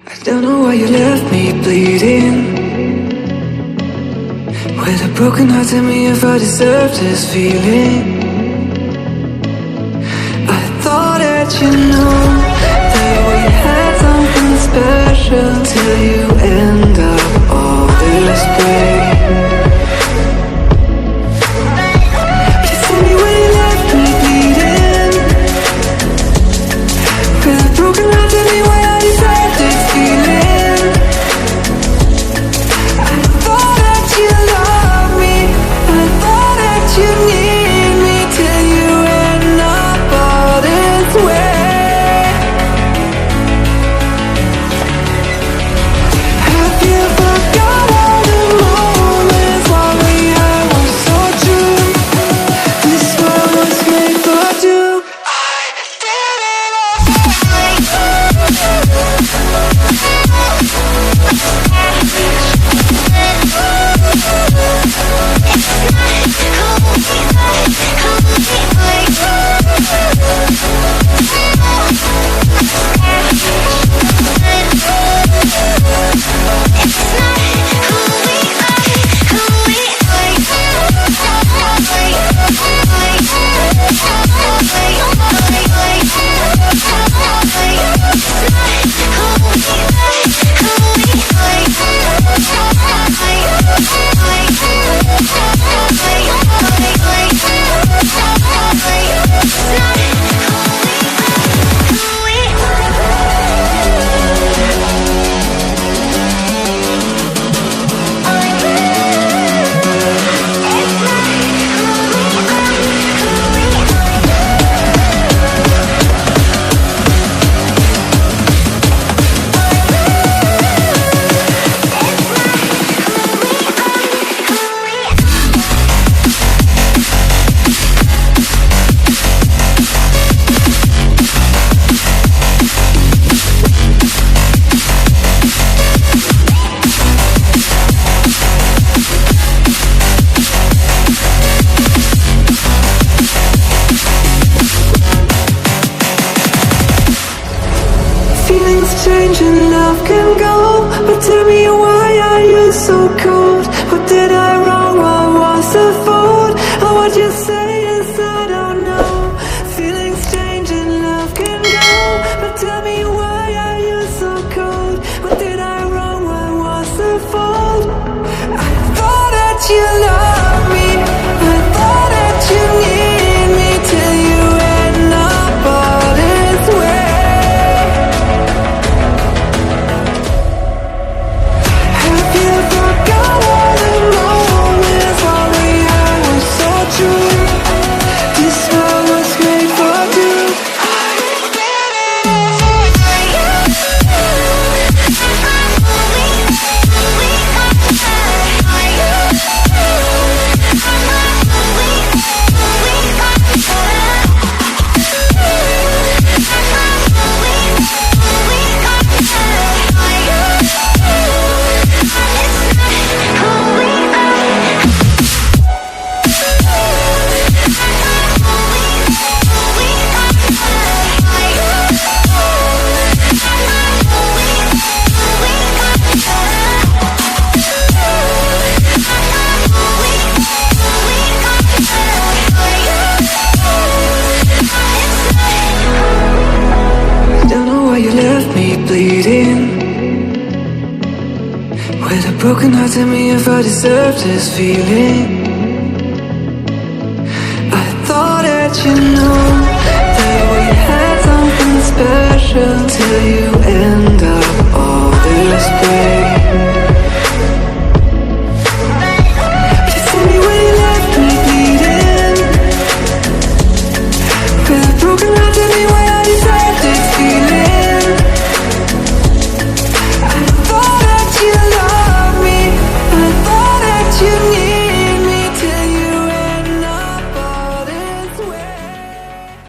I don't know why you left me bleeding, with a broken heart. Tell me if I deserve this feeling. I thought that you knew that we had something special, till you end up all this way. You tell me when you left me bleeding, with a broken heart. Tell me why I deserve this feeling. I thought that you loved me, I thought that you need me, till you end up all this way. Have you forgot all the moments while we had was so true? This world was made for two. I did it change and love can go, but tell me why are you so cold? What did I wrong? What was the fault? Or what you say is I don't know. Feelings change and love can go, but tell me why are you so cold? What did I wrong? What was the fault? I thought that you loved me, I thought that you need me, till you end up all this way. Bleeding, with a broken heart. Tell me if I deserve this feeling. I thought that you knew that we had something special, till you end up all